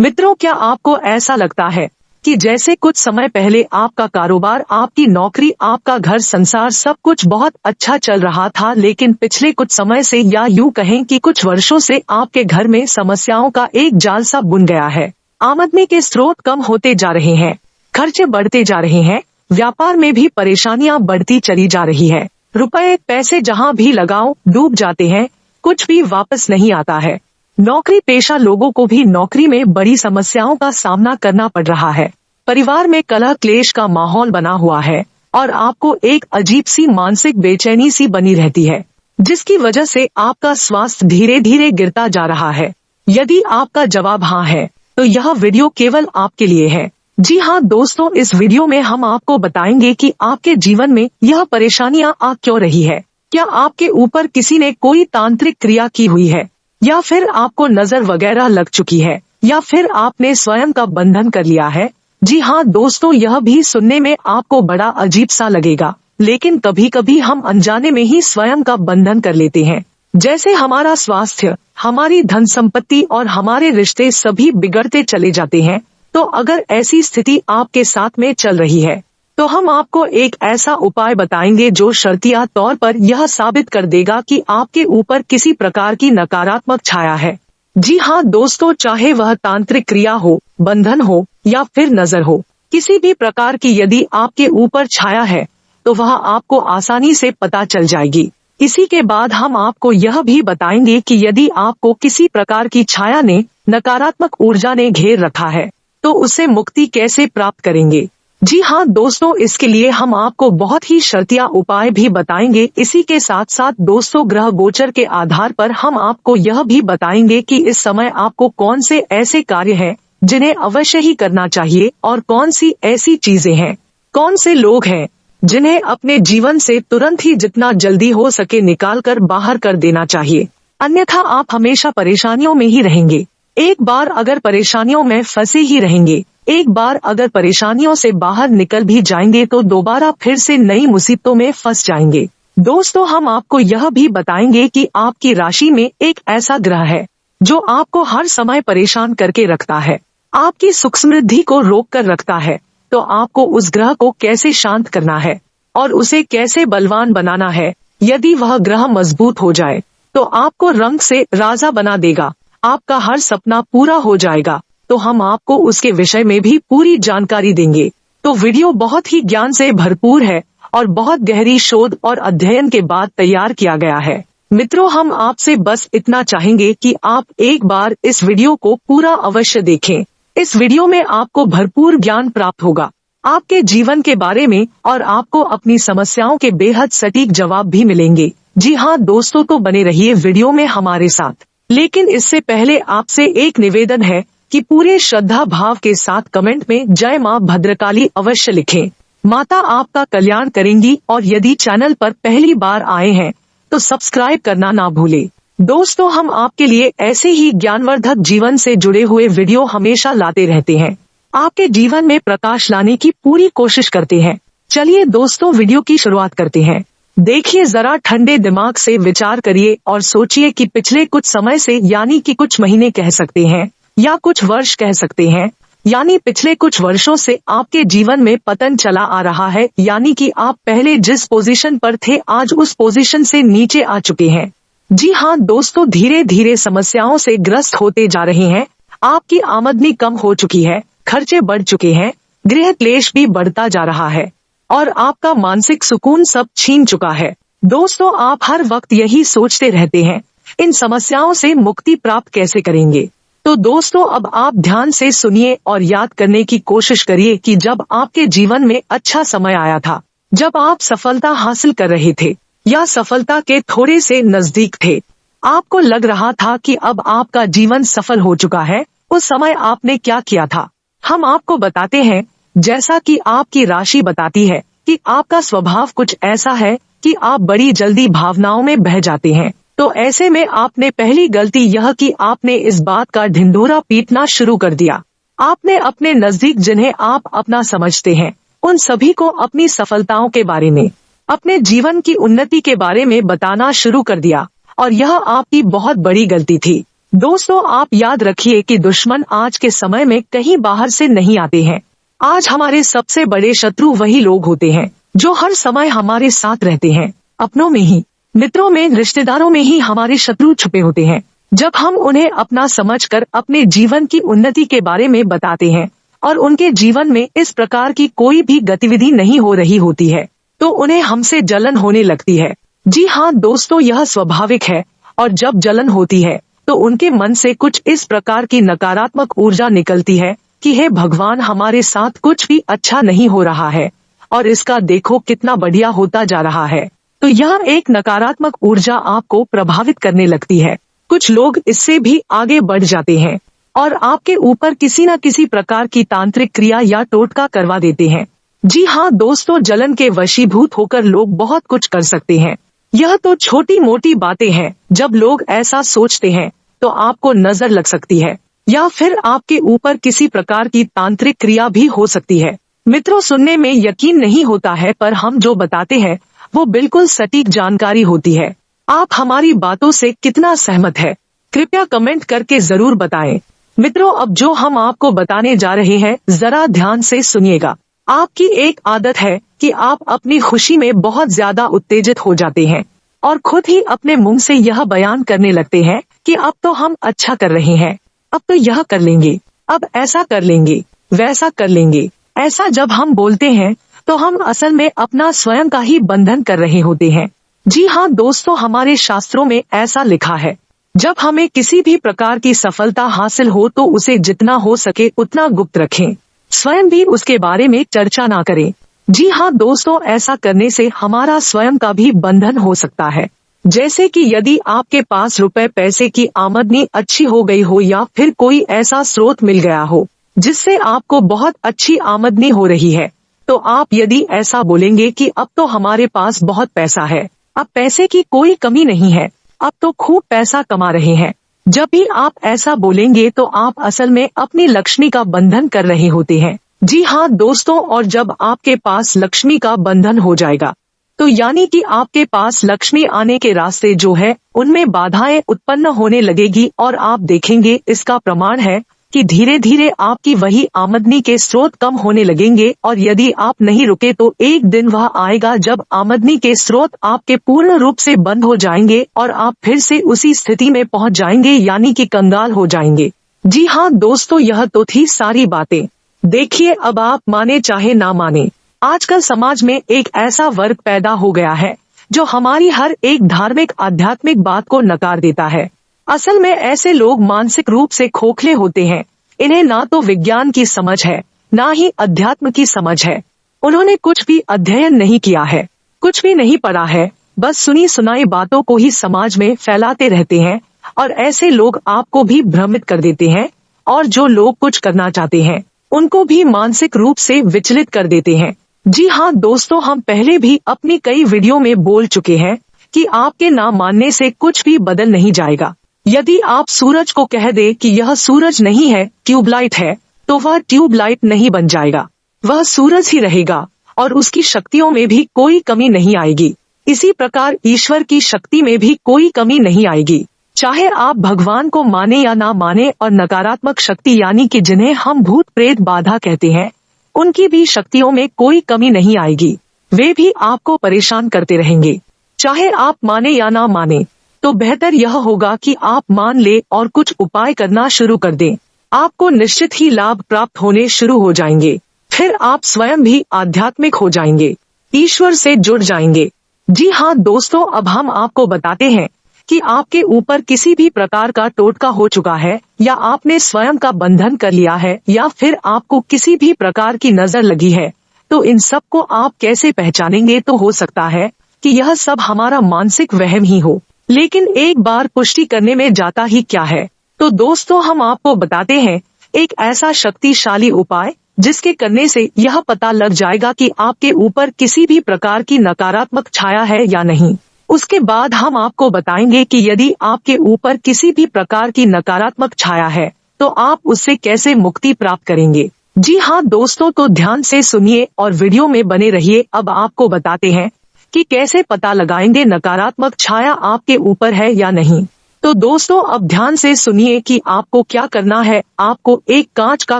मित्रों, क्या आपको ऐसा लगता है कि जैसे कुछ समय पहले आपका कारोबार, आपकी नौकरी, आपका घर संसार सब कुछ बहुत अच्छा चल रहा था, लेकिन पिछले कुछ समय से या यूं कहें कि कुछ वर्षों से आपके घर में समस्याओं का एक जाल सा बुन गया है। आमदनी के स्रोत कम होते जा रहे हैं, खर्चे बढ़ते जा रहे हैं, व्यापार में भी परेशानियां बढ़ती चली जा रही है। रुपए पैसे जहां भी लगाओ डूब जाते हैं, कुछ भी वापस नहीं आता है। नौकरी पेशा लोगों को भी नौकरी में बड़ी समस्याओं का सामना करना पड़ रहा है। परिवार में कलह क्लेश का माहौल बना हुआ है और आपको एक अजीब सी मानसिक बेचैनी सी बनी रहती है, जिसकी वजह से आपका स्वास्थ्य धीरे धीरे गिरता जा रहा है। यदि आपका जवाब हाँ है, तो यह वीडियो केवल आपके लिए है। जी हाँ दोस्तों, इस वीडियो में हम आपको बताएंगे कि आपके जीवन में यह परेशानियां आ क्यों रही है। क्या आपके ऊपर किसी ने कोई तांत्रिक क्रिया की हुई है, या फिर आपको नजर वगैरह लग चुकी है, या फिर आपने स्वयं का बंधन कर लिया है। जी हाँ दोस्तों, यह भी सुनने में आपको बड़ा अजीब सा लगेगा, लेकिन कभी कभी हम अनजाने में ही स्वयं का बंधन कर लेते हैं। जैसे हमारा स्वास्थ्य, हमारी धन संपत्ति और हमारे रिश्ते सभी बिगड़ते चले जाते हैं। तो अगर ऐसी स्थिति आपके साथ में चल रही है, तो हम आपको एक ऐसा उपाय बताएंगे जो शर्तिया तौर पर यह साबित कर देगा कि आपके ऊपर किसी प्रकार की नकारात्मक छाया है। जी हाँ दोस्तों, चाहे वह तांत्रिक क्रिया हो, बंधन हो या फिर नजर हो, किसी भी प्रकार की यदि आपके ऊपर छाया है तो वह आपको आसानी से पता चल जाएगी। इसी के बाद हम आपको यह भी बताएंगे कि यदि आपको किसी प्रकार की छाया ने, नकारात्मक ऊर्जा ने घेर रखा है, तो उससे मुक्ति कैसे प्राप्त करेंगे। जी हाँ दोस्तों, इसके लिए हम आपको बहुत ही शर्तिया उपाय भी बताएंगे। इसी के साथ साथ दोस्तों, ग्रह गोचर के आधार पर हम आपको यह भी बताएंगे कि इस समय आपको कौन से ऐसे कार्य हैं जिन्हें अवश्य ही करना चाहिए, और कौन सी ऐसी चीजें हैं, कौन से लोग हैं जिन्हें अपने जीवन से तुरंत ही जितना जल्दी हो सके निकाल कर बाहर कर देना चाहिए। अन्यथा आप हमेशा परेशानियों में ही रहेंगे। एक बार अगर परेशानियों में फंसे ही रहेंगे, एक बार अगर परेशानियों से बाहर निकल भी जाएंगे, तो दोबारा फिर से नई मुसीबतों में फंस जाएंगे। दोस्तों, हम आपको यह भी बताएंगे कि आपकी राशि में एक ऐसा ग्रह है जो आपको हर समय परेशान करके रखता है, आपकी सुख समृद्धि को रोक कर रखता है। तो आपको उस ग्रह को कैसे शांत करना है और उसे कैसे बलवान बनाना है। यदि वह ग्रह मजबूत हो जाए तो आपको रंग से राजा बना देगा, आपका हर सपना पूरा हो जाएगा। तो हम आपको उसके विषय में भी पूरी जानकारी देंगे। तो वीडियो बहुत ही ज्ञान से भरपूर है और बहुत गहरी शोध और अध्ययन के बाद तैयार किया गया है। मित्रों, हम आपसे बस इतना चाहेंगे कि आप एक बार इस वीडियो को पूरा अवश्य देखें। इस वीडियो में आपको भरपूर ज्ञान प्राप्त होगा आपके जीवन के बारे में, और आपको अपनी समस्याओं के बेहद सटीक जवाब भी मिलेंगे। जी हाँ दोस्तों, तो बने रहिए वीडियो में हमारे साथ। लेकिन इससे पहले आपसे एक निवेदन है कि पूरे श्रद्धा भाव के साथ कमेंट में जय माँ भद्रकाली अवश्य लिखें। माता आपका कल्याण करेंगी, और यदि चैनल पर पहली बार आए हैं तो सब्सक्राइब करना ना भूलें। दोस्तों, हम आपके लिए ऐसे ही ज्ञानवर्धक जीवन से जुड़े हुए वीडियो हमेशा लाते रहते हैं, आपके जीवन में प्रकाश लाने की पूरी कोशिश करते हैं। चलिए दोस्तों, वीडियो की शुरुआत करते हैं। देखिए, जरा ठंडे दिमाग से विचार करिए और सोचिए कि पिछले कुछ समय से, यानी कि कुछ महीने कह सकते हैं या कुछ वर्ष कह सकते हैं, यानी पिछले कुछ वर्षों से आपके जीवन में पतन चला आ रहा है। यानी कि आप पहले जिस पोजीशन पर थे आज उस पोजीशन से नीचे आ चुके हैं। जी हाँ दोस्तों, धीरे धीरे समस्याओं से ग्रस्त होते जा रहे हैं। आपकी आमदनी कम हो चुकी है, खर्चे बढ़ चुके हैं, गृह क्लेश भी बढ़ता जा रहा है और आपका मानसिक सुकून सब छीन चुका है। दोस्तों, आप हर वक्त यही सोचते रहते हैं, इन समस्याओं से मुक्ति प्राप्त कैसे करेंगे। तो दोस्तों, अब आप ध्यान से सुनिए और याद करने की कोशिश करिए कि जब आपके जीवन में अच्छा समय आया था, जब आप सफलता हासिल कर रहे थे या सफलता के थोड़े से नजदीक थे, आपको लग रहा था कि अब आपका जीवन सफल हो चुका है, उस समय आपने क्या किया था हम आपको बताते हैं। जैसा कि आपकी राशि बताती है कि आपका स्वभाव कुछ ऐसा है कि आप बड़ी जल्दी भावनाओं में बह जाते हैं। तो ऐसे में आपने पहली गलती यह कि आपने इस बात का ढिंढोरा पीटना शुरू कर दिया। आपने अपने नजदीक जिन्हें आप अपना समझते हैं, उन सभी को अपनी सफलताओं के बारे में, अपने जीवन की उन्नति के बारे में बताना शुरू कर दिया, और यह आपकी बहुत बड़ी गलती थी। दोस्तों, आप याद रखिए कि दुश्मन आज के समय में कहीं बाहर से नहीं आते हैं। आज हमारे सबसे बड़े शत्रु वही लोग होते हैं जो हर समय हमारे साथ रहते हैं। अपनों में ही, मित्रों में, रिश्तेदारों में ही हमारे शत्रु छुपे होते हैं। जब हम उन्हें अपना समझकर अपने जीवन की उन्नति के बारे में बताते हैं और उनके जीवन में इस प्रकार की कोई भी गतिविधि नहीं हो रही होती है, तो उन्हें हमसे जलन होने लगती है। जी हाँ दोस्तों, यह स्वाभाविक है। और जब जलन होती है तो उनके मन से कुछ इस प्रकार की नकारात्मक ऊर्जा निकलती है कि हे भगवान, हमारे साथ कुछ भी अच्छा नहीं हो रहा है और इसका देखो कितना बढ़िया होता जा रहा है। तो यह एक नकारात्मक ऊर्जा आपको प्रभावित करने लगती है। कुछ लोग इससे भी आगे बढ़ जाते हैं और आपके ऊपर किसी न किसी प्रकार की तांत्रिक क्रिया या टोटका करवा देते हैं। जी हाँ दोस्तों, जलन के वशीभूत होकर लोग बहुत कुछ कर सकते हैं। यह तो छोटी मोटी बातें हैं। जब लोग ऐसा सोचते हैं तो आपको नजर लग सकती है या फिर आपके ऊपर किसी प्रकार की तांत्रिक क्रिया भी हो सकती है। मित्रों, सुनने में यकीन नहीं होता है, पर हम जो बताते हैं वो बिल्कुल सटीक जानकारी होती है। आप हमारी बातों से कितना सहमत है, कृपया कमेंट करके जरूर बताएं। मित्रों, अब जो हम आपको बताने जा रहे हैं, जरा ध्यान से सुनिएगा। आपकी एक आदत है कि आप अपनी खुशी में बहुत ज्यादा उत्तेजित हो जाते हैं और खुद ही अपने मुंह से यह बयान करने लगते हैं कि अब तो हम अच्छा कर रहे हैं, अब तो यह कर लेंगे, अब ऐसा कर लेंगे, वैसा कर लेंगे। ऐसा जब हम बोलते हैं तो हम असल में अपना स्वयं का ही बंधन कर रहे होते हैं। जी हाँ दोस्तों, हमारे शास्त्रों में ऐसा लिखा है, जब हमें किसी भी प्रकार की सफलता हासिल हो तो उसे जितना हो सके उतना गुप्त रखें, स्वयं भी उसके बारे में चर्चा ना करें। जी हाँ दोस्तों, ऐसा करने से हमारा स्वयं का भी बंधन हो सकता है। जैसे कि यदि आपके पास रुपए पैसे की आमदनी अच्छी हो गई हो या फिर कोई ऐसा स्रोत मिल गया हो जिससे आपको बहुत अच्छी आमदनी हो रही है, तो आप यदि ऐसा बोलेंगे कि अब तो हमारे पास बहुत पैसा है, अब पैसे की कोई कमी नहीं है, अब तो खूब पैसा कमा रहे हैं, जब भी आप ऐसा बोलेंगे तो आप असल में अपनी लक्ष्मी का बंधन कर रहे होते हैं। जी हाँ दोस्तों, और जब आपके पास लक्ष्मी का बंधन हो जाएगा तो यानी कि आपके पास लक्ष्मी आने के रास्ते जो है उनमें बाधाएं उत्पन्न होने लगेगी और आप देखेंगे, इसका प्रमाण है कि धीरे धीरे आपकी वही आमदनी के स्रोत कम होने लगेंगे और यदि आप नहीं रुके तो एक दिन वह आएगा जब आमदनी के स्रोत आपके पूर्ण रूप से बंद हो जाएंगे और आप फिर से उसी स्थिति में पहुंच जाएंगे, यानी कि कंगाल हो जाएंगे। जी हाँ दोस्तों, यह तो थी सारी बातें। देखिए, अब आप माने चाहे ना माने, आजकल समाज में एक ऐसा वर्ग पैदा हो गया है जो हमारी हर एक धार्मिक आध्यात्मिक बात को नकार देता है। असल में ऐसे लोग मानसिक रूप से खोखले होते हैं। इन्हें ना तो विज्ञान की समझ है, ना ही अध्यात्म की समझ है। उन्होंने कुछ भी अध्ययन नहीं किया है, कुछ भी नहीं पढ़ा है, बस सुनी सुनाई बातों को ही समाज में फैलाते रहते हैं और ऐसे लोग आपको भी भ्रमित कर देते हैं और जो लोग कुछ करना चाहते हैं उनको भी मानसिक रूप से विचलित कर देते हैं। जी हाँ दोस्तों, हम पहले भी अपनी कई वीडियो में बोल चुके हैं कि आपके ना मानने से कुछ भी बदल नहीं जाएगा। यदि आप सूरज को कह दे कि यह सूरज नहीं है, ट्यूबलाइट है, तो वह ट्यूबलाइट नहीं बन जाएगा, वह सूरज ही रहेगा और उसकी शक्तियों में भी कोई कमी नहीं आएगी। इसी प्रकार ईश्वर की शक्ति में भी कोई कमी नहीं आएगी। चाहे आप भगवान को माने या ना माने, और नकारात्मक शक्ति यानी कि जिन्हें हम भूत प्रेत बाधा कहते हैं, उनकी भी शक्तियों में कोई कमी नहीं आएगी। वे भी आपको परेशान करते रहेंगे। चाहे आप माने या ना माने, तो बेहतर यह होगा कि आप मान ले और कुछ उपाय करना शुरू कर दें। आपको निश्चित ही लाभ प्राप्त होने शुरू हो जाएंगे। फिर आप स्वयं भी आध्यात्मिक हो जाएंगे, ईश्वर से जुड़ जाएंगे। जी हाँ दोस्तों, अब हम आपको बताते हैं कि आपके ऊपर किसी भी प्रकार का टोटका हो चुका है या आपने स्वयं का बंधन कर लिया है या फिर आपको किसी भी प्रकार की नजर लगी है, तो इन सब को आप कैसे पहचानेंगे। तो हो सकता है कि यह सब हमारा मानसिक वहम ही हो, लेकिन एक बार पुष्टि करने में जाता ही क्या है। तो दोस्तों, हम आपको बताते हैं एक ऐसा शक्तिशाली उपाय जिसके करने से यह पता लग जाएगा कि आपके ऊपर किसी भी प्रकार की नकारात्मक छाया है या नहीं। उसके बाद हम आपको बताएंगे कि यदि आपके ऊपर किसी भी प्रकार की नकारात्मक छाया है तो आप उससे कैसे मुक्ति प्राप्त करेंगे। जी हाँ दोस्तों, तो ध्यान से सुनिए और वीडियो में बने रहिए। अब आपको बताते हैं कि कैसे पता लगाएंगे नकारात्मक छाया आपके ऊपर है या नहीं। तो दोस्तों अब ध्यान से सुनिए कि आपको क्या करना है। आपको एक कांच का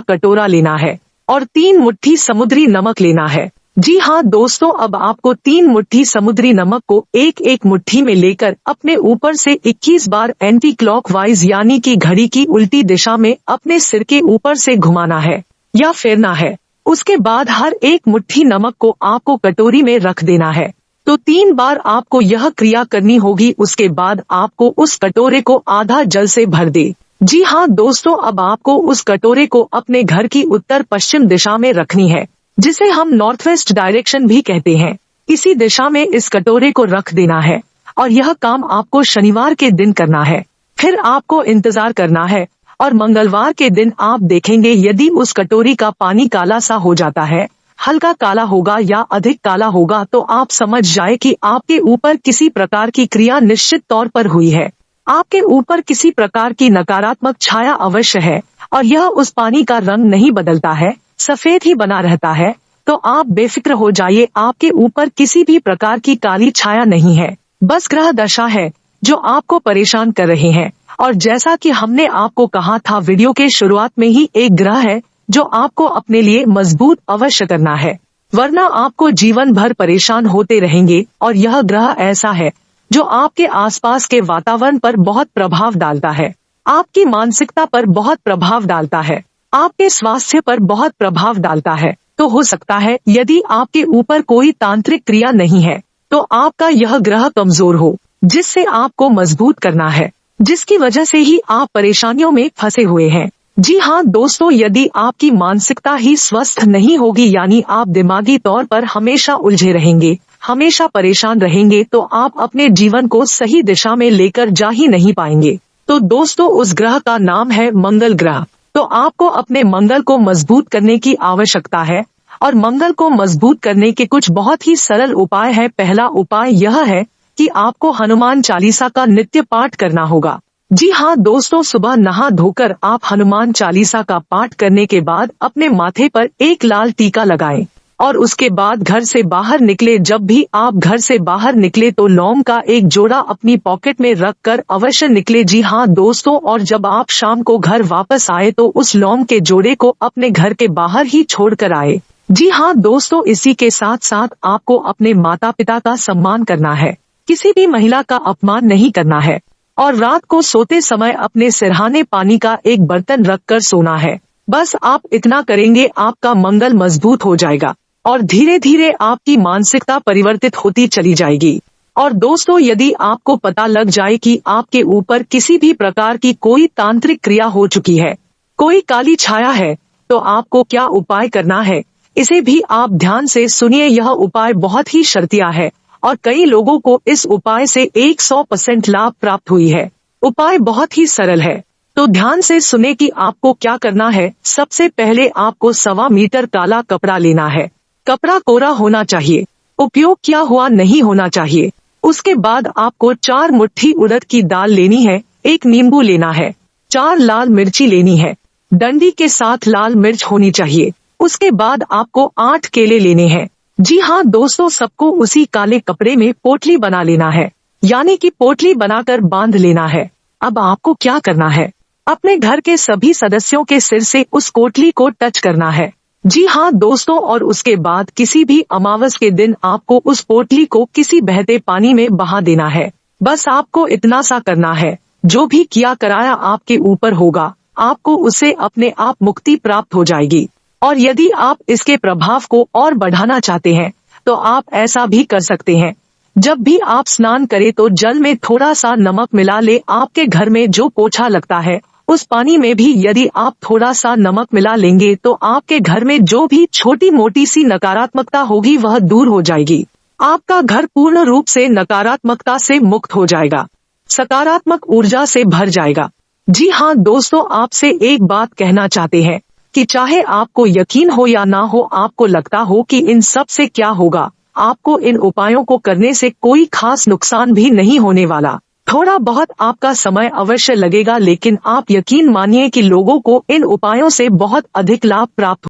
कटोरा लेना है और 3 मुट्ठी समुद्री नमक लेना है। जी हाँ दोस्तों, अब आपको 3 मुट्ठी समुद्री नमक को एक एक मुट्ठी में लेकर अपने ऊपर से 21 बार एंटी क्लॉकवाइज यानी कि घड़ी की उल्टी दिशा में अपने सिर के ऊपर से घुमाना है या फेरना है। उसके बाद हर एक मुट्ठी नमक को आपको कटोरी में रख देना है। तो 3 बार आपको यह क्रिया करनी होगी। उसके बाद आपको उस कटोरे को आधा जल से भर दे। जी हाँ दोस्तों, अब आपको उस कटोरे को अपने घर की उत्तर पश्चिम दिशा में रखनी है, जिसे हम नॉर्थ वेस्ट डायरेक्शन भी कहते हैं। इसी दिशा में इस कटोरे को रख देना है और यह काम आपको शनिवार के दिन करना है। फिर आपको इंतजार करना है और मंगलवार के दिन आप देखेंगे यदि उस कटोरी का पानी काला सा हो जाता है, हल्का काला होगा या अधिक काला होगा, तो आप समझ जाए कि आपके ऊपर किसी प्रकार की क्रिया निश्चित तौर पर हुई है। आपके ऊपर किसी प्रकार की नकारात्मक छाया अवश्य है और यह उस पानी का रंग नहीं बदलता है, सफेद ही बना रहता है। तो आप बेफिक्र हो जाइए, आपके ऊपर किसी भी प्रकार की काली छाया नहीं है, बस ग्रह दशा है जो आपको परेशान कर रहे हैं। और जैसा कि हमने आपको कहा था वीडियो के शुरुआत में ही, एक ग्रह है जो आपको अपने लिए मजबूत अवश्य करना है, वरना आपको जीवन भर परेशान होते रहेंगे। और यह ग्रह ऐसा है जो आपके आसपास के वातावरण पर बहुत प्रभाव डालता है, आपकी मानसिकता पर बहुत प्रभाव डालता है, आपके स्वास्थ्य पर बहुत प्रभाव डालता है। तो हो सकता है यदि आपके ऊपर कोई तांत्रिक क्रिया नहीं है तो आपका यह ग्रह कमजोर हो, जिससे आपको मजबूत करना है, जिसकी वजह से ही आप परेशानियों में फंसे हुए हैं। जी हाँ दोस्तों, यदि आपकी मानसिकता ही स्वस्थ नहीं होगी, यानी आप दिमागी तौर पर हमेशा उलझे रहेंगे, हमेशा परेशान रहेंगे, तो आप अपने जीवन को सही दिशा में लेकर जा ही नहीं पाएंगे। तो दोस्तों, उस ग्रह का नाम है मंगल ग्रह। तो आपको अपने मंगल को मजबूत करने की आवश्यकता है और मंगल को मजबूत करने के कुछ बहुत ही सरल उपाय है। पहला उपाय यह है कि आपको हनुमान चालीसा का नित्य पाठ करना होगा। जी हाँ दोस्तों, सुबह नहा धोकर आप हनुमान चालीसा का पाठ करने के बाद अपने माथे पर एक लाल टीका लगाएं और उसके बाद घर से बाहर निकले, जब भी आप घर से बाहर निकले तो लौंग का एक जोड़ा अपनी पॉकेट में रखकर अवश्य निकले। जी हाँ दोस्तों, और जब आप शाम को घर वापस आए तो उस लौंग के जोड़े को अपने घर के बाहर ही छोड़ कर आए। जी हाँ दोस्तों, इसी के साथ साथ आपको अपने माता पिता का सम्मान करना है, किसी भी महिला का अपमान नहीं करना है और रात को सोते समय अपने सिरहाने पानी का एक बर्तन रखकर सोना है। बस आप इतना करेंगे, आपका मंगल मजबूत हो जाएगा और धीरे धीरे आपकी मानसिकता परिवर्तित होती चली जाएगी। और दोस्तों, यदि आपको पता लग जाए कि आपके ऊपर किसी भी प्रकार की कोई तांत्रिक क्रिया हो चुकी है, कोई काली छाया है, तो आपको क्या उपाय करना है, इसे भी आप ध्यान से सुनिए। यह उपाय बहुत ही शर्तिया है और कई लोगों को इस उपाय से 100% लाभ प्राप्त हुई है। उपाय बहुत ही सरल है, तो ध्यान से सुने कि आपको क्या करना है। सबसे पहले आपको 1.25 मीटर काला कपड़ा लेना है। कपड़ा कोरा होना चाहिए, उपयोग किया हुआ नहीं होना चाहिए। उसके बाद आपको 4 मुट्ठी उड़द की दाल लेनी है, 1 नींबू लेना है, 4 लाल मिर्ची लेनी है, डंडी के साथ लाल मिर्च होनी चाहिए। उसके बाद आपको 8 केले लेने हैं। जी हाँ दोस्तों, सबको उसी काले कपड़े में पोटली बना लेना है, यानी कि पोटली बनाकर बांध लेना है। अब आपको क्या करना है, अपने घर के सभी सदस्यों के सिर से उस पोटली को टच करना है। जी हाँ दोस्तों, और उसके बाद किसी भी अमावस के दिन आपको उस पोटली को किसी बहते पानी में बहा देना है। बस आपको इतना सा करना है, जो भी किया कराया आपके ऊपर होगा, आपको उससे अपने आप मुक्ति प्राप्त हो जाएगी। और यदि आप इसके प्रभाव को और बढ़ाना चाहते हैं तो आप ऐसा भी कर सकते हैं, जब भी आप स्नान करें तो जल में थोड़ा सा नमक मिला ले। आपके घर में जो पोछा लगता है उस पानी में भी यदि आप थोड़ा सा नमक मिला लेंगे तो आपके घर में जो भी छोटी मोटी सी नकारात्मकता होगी वह दूर हो जाएगी। आपका घर पूर्ण रूप से नकारात्मकता से मुक्त हो जाएगा, सकारात्मक ऊर्जा से भर जाएगा। जी हाँ दोस्तों, आपसे एक बात कहना चाहते हैं कि चाहे आपको यकीन हो या ना हो, आपको लगता हो कि इन सब से क्या होगा, आपको इन उपायों को करने से कोई खास नुकसान भी नहीं होने वाला। थोड़ा बहुत आपका समय अवश्य लगेगा, लेकिन आप यकीन मानिए कि लोगों को इन उपायों से बहुत अधिक लाभ प्राप्त